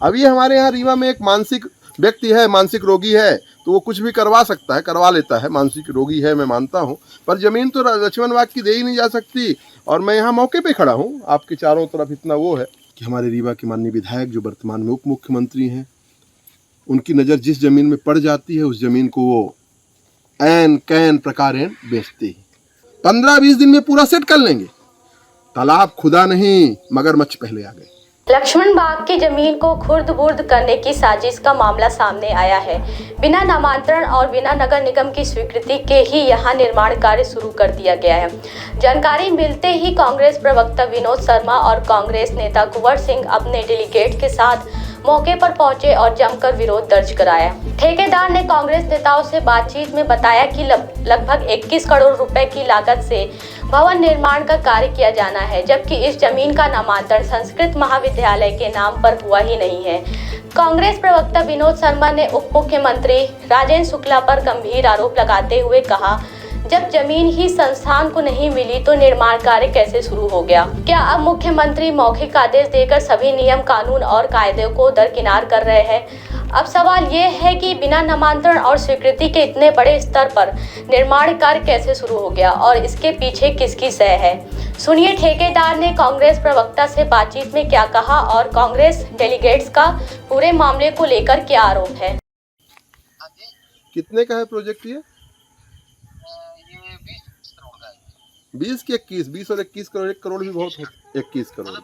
अभी हमारे यहाँ रीवा में एक मानसिक व्यक्ति है, मानसिक रोगी है, तो वो कुछ भी करवा सकता है, करवा लेता है। मानसिक रोगी है मैं मानता हूँ, पर ज़मीन तो लक्ष्मण बाग की दे ही नहीं जा सकती। और मैं यहाँ मौके पे खड़ा हूँ, आपके चारों तरफ इतना वो है कि हमारे रीवा के माननीय विधायक जो वर्तमान में उप मुख्यमंत्री हैं, उनकी नज़र जिस ज़मीन में पड़ जाती है उस ज़मीन को वो ऐन कैन प्रकारेण बेचते ही 15-20 दिन में पूरा सेट कर लेंगे। तालाब खुदा नहीं, मगरमच्छ पहले आ गए। लक्ष्मण बाग की जमीन को खुर्द बुर्द करने की साजिश का मामला सामने आया है। बिना नामांतरण और बिना नगर निगम की स्वीकृति के ही यहां निर्माण कार्य शुरू कर दिया गया है। जानकारी मिलते ही कांग्रेस प्रवक्ता विनोद शर्मा और कांग्रेस नेता कुंवर सिंह अपने डेलीगेट के साथ मौके पर पहुंचे और जमकर विरोध दर्ज कराया। ठेकेदार ने कांग्रेस नेताओं से बातचीत में बताया कि लगभग 21 करोड़ रुपए की लागत से भवन निर्माण का कार्य किया जाना है, जबकि इस जमीन का नामांतरण संस्कृत महाविद्यालय के नाम पर हुआ ही नहीं है। कांग्रेस प्रवक्ता विनोद शर्मा ने उप मुख्यमंत्री राजेंद्र शुक्ला पर गंभीर आरोप लगाते हुए कहा, जब जमीन ही संस्थान को नहीं मिली तो निर्माण कार्य कैसे शुरू हो गया? क्या अब मुख्यमंत्री मौखिक आदेश देकर सभी नियम कानून और कायदे को दरकिनार कर रहे हैं? अब सवाल ये है कि बिना नामांतरण और स्वीकृति के इतने बड़े स्तर पर निर्माण कार्य कैसे शुरू हो गया और इसके पीछे किसकी सह है? सुनिए ठेकेदार ने कांग्रेस प्रवक्ता से बातचीत में क्या कहा और कांग्रेस डेलीगेट्स का पूरे मामले को लेकर क्या आरोप है। कितने का है प्रोजेक्ट ये? 20 की 21, 20 और 21 करोड़, 1 करोड़ भी बहुत होता। 21 करोड़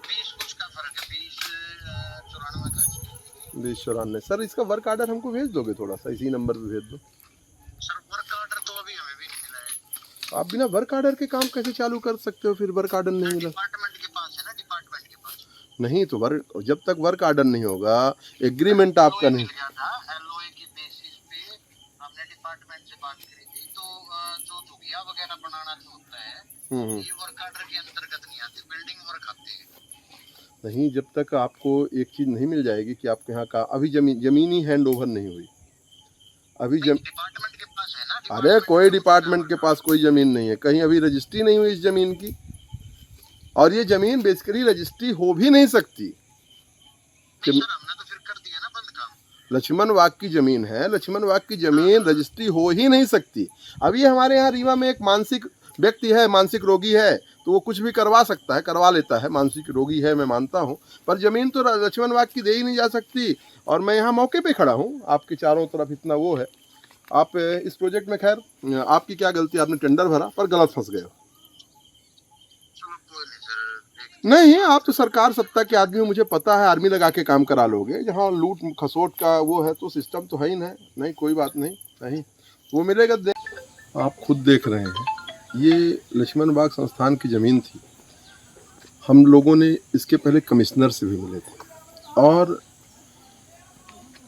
20-94। सर इसका वर्क ऑर्डर हमको भेज दोगे? थोड़ा सा इसी नंबर पे भेज दो सर। वर्क ऑर्डर तो अभी हमें भी नहीं मिला है। आप बिना वर्क ऑर्डर के काम कैसे चालू कर सकते हो? फिर वर्क ऑर्डर नहीं मिला? डिपार्टमेंट के पास है ना, डिपार्टमेंट के पास नहीं तो वर्क, जब तक वर्क ऑर्डर नहीं होगा एग्रीमेंट आपका नहीं। एलओए की बेसिस पे हमने डिपार्टमेंट से बात करी थी, तो जो झुगिया वगैरह बनाना जो होता है ये वर्क ऑर्डर के अंतर्गत नहीं आते, बिल्डिंग वर्क आते हैं। नहीं, जब तक आपको एक चीज़ नहीं मिल जाएगी कि आपके यहाँ का अभी जमीन ही हैंड ओवर नहीं हुई। अभी डिपार्टमेंट के पास है ना। अरे कोई डिपार्टमेंट के पास कोई ज़मीन नहीं है, कहीं अभी रजिस्ट्री नहीं हुई इस ज़मीन की, और ये ज़मीन बेसिकली रजिस्ट्री हो भी नहीं सकती। सर हमने तो फिर कर दिया ना बंद काम। लक्ष्मण बाग की ज़मीन है, लक्ष्मण बाग की ज़मीन रजिस्ट्री हो ही नहीं सकती। अभी हमारे यहाँ रीवा में एक मानसिक व्यक्ति है, मानसिक रोगी है, तो वो कुछ भी करवा सकता है, करवा लेता है। मानसिक रोगी है मैं मानता हूँ, पर ज़मीन तो लक्ष्मण बाग की दे ही नहीं जा सकती। और मैं यहाँ मौके पे खड़ा हूँ, आपके चारों तरफ इतना वो है। आप इस प्रोजेक्ट में, खैर आपकी क्या गलती, आपने टेंडर भरा पर गलत फंस गए हो। नहीं, आप तो सरकार सत्ता के आदमी हो, मुझे पता है, आर्मी लगा के काम करा लोगे। जहाँ लूट खसोट का वो है तो सिस्टम तो है ही नहीं, कोई बात नहीं, वो मिलेगा। आप खुद देख रहे हैं, ये लक्ष्मण बाग संस्थान की ज़मीन थी। हम लोगों ने इसके पहले कमिश्नर से भी मिले थे और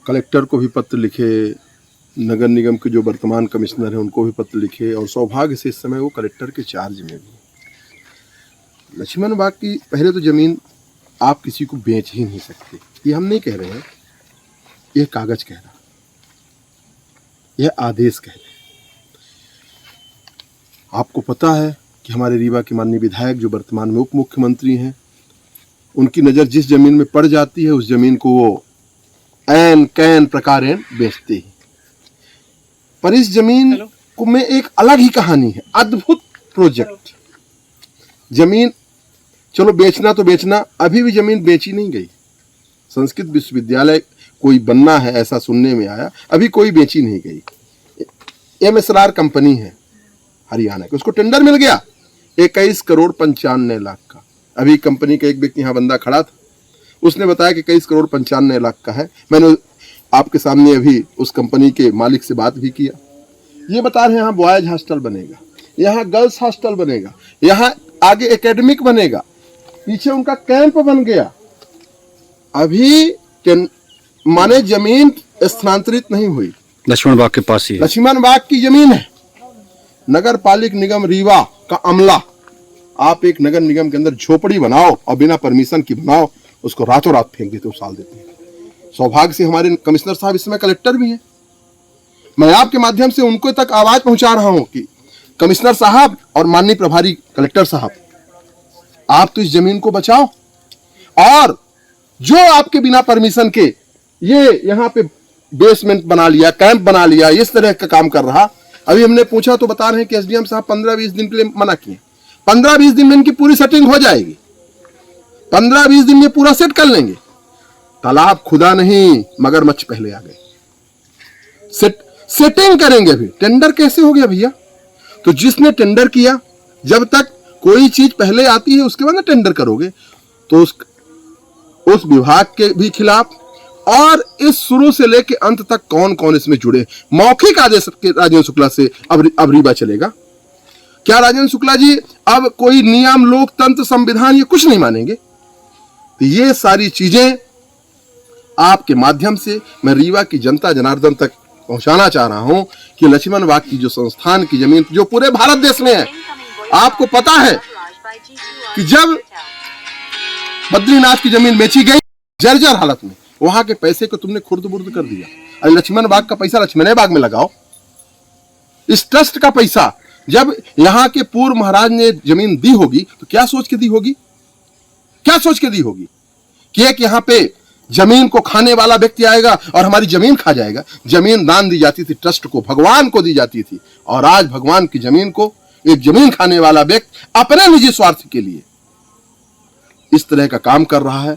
कलेक्टर को भी पत्र लिखे, नगर निगम के जो वर्तमान कमिश्नर हैं उनको भी पत्र लिखे, और सौभाग्य से इस समय वो कलेक्टर के चार्ज में भी। लक्ष्मण बाग की पहले तो ज़मीन आप किसी को बेच ही नहीं सकते, ये हम नहीं कह रहे हैं, ये कागज़ कह रहा, यह आदेश कह रहे। आपको पता है कि हमारे रीवा के माननीय विधायक जो वर्तमान में उप मुख्यमंत्री हैं, उनकी नज़र जिस ज़मीन में पड़ जाती है उस ज़मीन को वो ऐन कैन प्रकारेण बेचते ही। पर इस ज़मीन को में एक अलग ही कहानी है, अद्भुत प्रोजेक्ट। ज़मीन चलो बेचना तो बेचना, अभी भी ज़मीन बेची नहीं गई। संस्कृत विश्वविद्यालय कोई बनना है ऐसा सुनने में आया, अभी कोई बेची नहीं गई। MSR कंपनी है हरियाणा की, उसको टेंडर मिल गया 21 करोड़ 95 लाख का। अभी कंपनी का एक व्यक्ति यहाँ बंदा खड़ा था, उसने बताया कि 21 करोड़ 95 लाख का है। मैंने आपके सामने अभी उस कंपनी के मालिक से बात भी किया। ये बता रहे हैं यहाँ बॉयज हॉस्टल बनेगा, यहाँ गर्ल्स हॉस्टल बनेगा, यहाँ आगे एकेडमिक बनेगा, पीछे उनका कैंप बन गया। अभी माने जमीन स्थानांतरित नहीं हुई, लक्ष्मण बाग के पास ही, लक्ष्मण बाग की जमीन है। नगर पालिक निगम रीवा का अमला, आप एक नगर निगम के अंदर झोपड़ी बनाओ और बिना परमिशन की बनाओ, उसको रातों रात फेंक देते, उछाल देते हैं। सौभाग्य से हमारे कमिश्नर साहब इस समय कलेक्टर भी हैं। मैं आपके माध्यम से उनको तक आवाज पहुंचा रहा हूं कि कमिश्नर साहब और माननीय प्रभारी कलेक्टर साहब, आप तो इस जमीन को बचाओ और जो आपके बिना परमिशन के ये यहाँ पे बेसमेंट बना लिया, कैंप बना लिया, इस तरह का काम कर रहा। अभी हमने पूछा तो बता रहे हैं कि एसडीएम साहब 15-20 दिन के लिए मना किए। 15-20 दिन में इनकी पूरी सेटिंग हो जाएगी, 15-20 दिन में पूरा सेट कर लेंगे। तालाब खुदा नहीं, मगरमच्छ पहले आ गए। सेटिंग करेंगे। भी टेंडर कैसे हो गया भैया? तो जिसने टेंडर किया, जब तक कोई चीज पहले आती है उसके बाद ना टेंडर करोगे, तो उस विभाग के भी खिलाफ, और इस शुरू से लेके अंत तक कौन कौन इसमें जुड़े। मौखिक आदेश के राजेंद्र शुक्ला से अब रीवा चलेगा क्या? राजेंद्र शुक्ला जी अब कोई नियम, लोकतंत्र, संविधान ये कुछ नहीं मानेंगे। तो ये सारी चीजें आपके माध्यम से मैं रीवा की जनता जनार्दन तक पहुंचाना चाह रहा हूं कि लक्ष्मण बाग की जो संस्थान की जमीन जो पूरे भारत देश में है, आपको पता है कि जब बद्रीनाथ की जमीन बेची गई जर्जर हालत में, वहां के पैसे को तुमने खुर्द-बुर्द कर दिया। अरे लक्ष्मण बाग का पैसा लक्ष्मण बाग में लगाओ। इस ट्रस्ट का पैसा जब यहां के पूर्व महाराज ने जमीन दी होगी तो क्या सोच के दी होगी? क्या सोच के दी होगी कि एक यहां पे जमीन को खाने वाला व्यक्ति आएगा और हमारी जमीन खा जाएगा। जमीन दान दी जाती थी ट्रस्ट को, भगवान को दी जाती थी, और आज भगवान की जमीन को एक जमीन खाने वाला व्यक्ति अपने निजी स्वार्थ के लिए इस तरह का काम कर रहा है।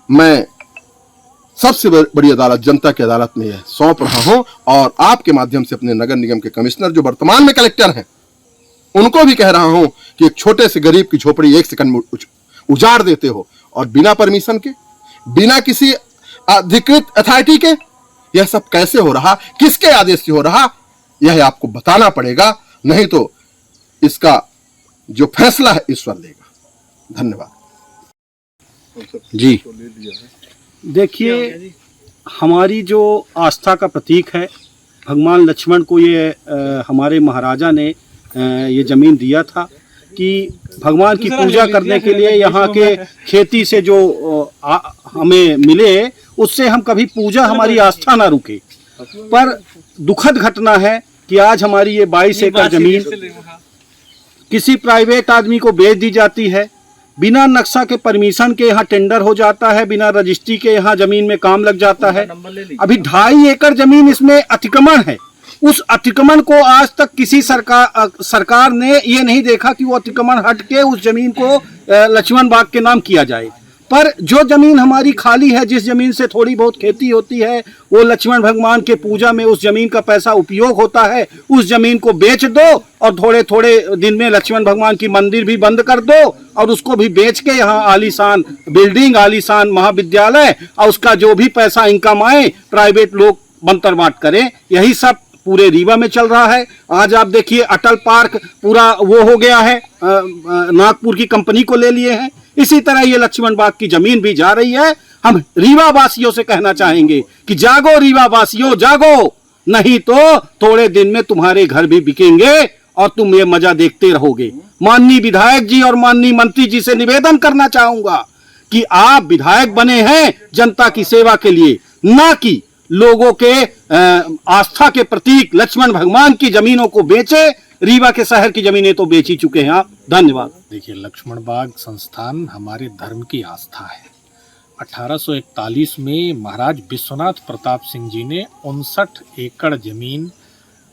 मैं सबसे बड़ी अदालत, जनता की अदालत में यह सौंप रहा हूं, और आपके माध्यम से अपने नगर निगम के कमिश्नर जो वर्तमान में कलेक्टर हैं उनको भी कह रहा हूं कि एक छोटे से गरीब की झोपड़ी 1 सेकंड में उजाड़ देते हो, और बिना परमिशन के, बिना किसी अधिकृत अथॉरिटी के यह सब कैसे हो रहा, किसके आदेश से हो रहा, यह आपको बताना पड़ेगा, नहीं तो इसका जो फैसला है ईश्वर लेगा। धन्यवाद जी। देखिए, हमारी जो आस्था का प्रतीक है, भगवान लक्ष्मण को ये हमारे महाराजा ने ये जमीन दिया था कि भगवान की पूजा करने के लिए यहाँ के खेती से जो हमें मिले उससे हम कभी पूजा, हमारी आस्था ना रुके। पर दुखद घटना है कि आज हमारी ये 22 एकड़ जमीन किसी प्राइवेट आदमी को बेच दी जाती है। बिना नक्शा के, परमिशन के यहाँ टेंडर हो जाता है, बिना रजिस्ट्री के यहाँ जमीन में काम लग जाता है। अभी 2.5 एकड़ जमीन इसमें अतिक्रमण है। उस अतिक्रमण को आज तक किसी सरकार ने ये नहीं देखा कि वो अतिक्रमण हट के उस जमीन को लक्ष्मण बाग के नाम किया जाए। पर जो जमीन हमारी खाली है, जिस जमीन से थोड़ी बहुत खेती होती है, वो लक्ष्मण भगवान के पूजा में उस जमीन का पैसा उपयोग होता है। उस जमीन को बेच दो और थोड़े थोड़े दिन में लक्ष्मण भगवान की मंदिर भी बंद कर दो और उसको भी बेच के यहाँ आलीशान बिल्डिंग, आलीशान महाविद्यालय और उसका जो भी पैसा इनकम आए प्राइवेट लोग बंतर बांट करें। यही सब पूरे रीवा में चल रहा है। आज आप देखिए अटल पार्क पूरा वो हो गया है, नागपुर की कंपनी को ले लिए हैं। इसी तरह ये लक्ष्मण बाग की जमीन भी जा रही है। हम रीवा वासियों से कहना चाहेंगे कि जागो रीवा वासियों, जागो, नहीं तो थोड़े दिन में तुम्हारे घर भी बिकेंगे और तुम ये मजा देखते रहोगे। माननीय विधायक जी और माननीय मंत्री जी से निवेदन करना चाहूंगा कि आप विधायक बने हैं जनता की सेवा के लिए, ना कि लोगों के आस्था के प्रतीक लक्ष्मण भगवान की जमीनों को बेचे। रीवा के शहर की जमीनें तो बेच ही चुके हैं आप। धन्यवाद। देखिए, लक्ष्मण बाग संस्थान हमारे धर्म की आस्था है। 1841 में महाराज विश्वनाथ प्रताप सिंह जी ने 59 एकड़ जमीन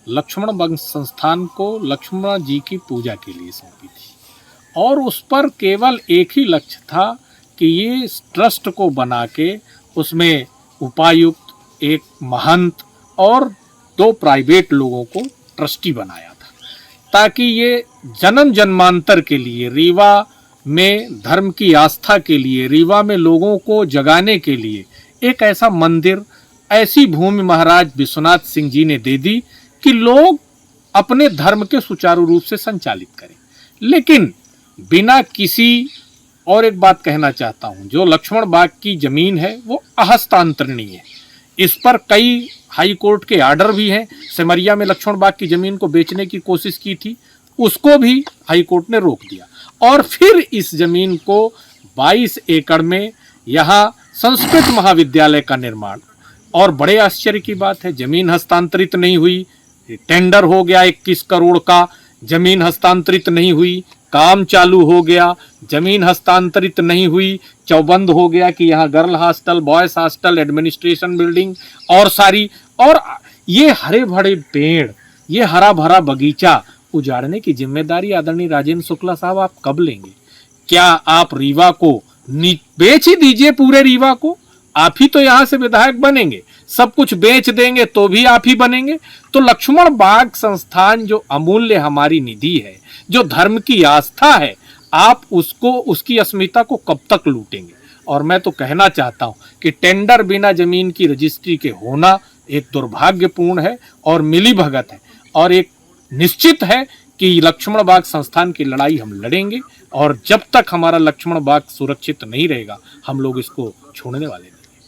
लक्ष्मण बाग संस्थान को लक्ष्मण जी की पूजा के लिए सौंपी थी और उस पर केवल एक ही लक्ष्य था कि ये ट्रस्ट को बना के उसमें उपायुक्त, एक महंत और 2 प्राइवेट लोगों को ट्रस्टी बनाया था, ताकि ये जन्म जन्मांतर के लिए रीवा में धर्म की आस्था के लिए, रीवा में लोगों को जगाने के लिए एक ऐसा मंदिर, ऐसी भूमि महाराज विश्वनाथ सिंह जी ने दे दी कि लोग अपने धर्म के सुचारू रूप से संचालित करें। लेकिन बिना किसी, और एक बात कहना चाहता हूं, जो लक्ष्मण बाग की जमीन है वो अहस्तांतरणीय है। इस पर कई हाई कोर्ट के आर्डर भी हैं। सिमरिया में लक्ष्मण बाग की जमीन को बेचने की कोशिश की थी, उसको भी हाई कोर्ट ने रोक दिया और फिर इस जमीन को 22 एकड़ में यहाँ संस्कृत महाविद्यालय का निर्माण। और बड़े आश्चर्य की बात है, जमीन हस्तांतरित नहीं हुई, टेंडर हो गया 21 करोड़ का, जमीन हस्तांतरित नहीं हुई, काम चालू हो गया, जमीन हस्तांतरित नहीं हुई, चौबंद हो गया कि यहाँ girl hostel, boys hostel, administration building और सारी, और ये हरे भरे पेड़, ये हरा भरा बगीचा उजाड़ने की जिम्मेदारी आदरणीय राजेंद्र शुक्ला साहब आप कब लेंगे? क्या आप रीवा को बेच ही दीजिए, पूरे रीवा को, आप ही तो यहाँ से विधायक बनेंगे, सब कुछ बेच देंगे तो भी आप ही बनेंगे। तो लक्ष्मण बाग संस्थान जो अमूल्य हमारी निधि है, जो धर्म की आस्था है, आप उसको, उसकी अस्मिता को कब तक लूटेंगे? और मैं तो कहना चाहता हूं कि टेंडर बिना जमीन की रजिस्ट्री के होना एक दुर्भाग्यपूर्ण है और मिलीभगत है, और एक निश्चित है कि लक्ष्मण बाग संस्थान की लड़ाई हम लड़ेंगे, और जब तक हमारा लक्ष्मण बाग सुरक्षित नहीं रहेगा हम लोग इसको छोड़ने वाले नहीं।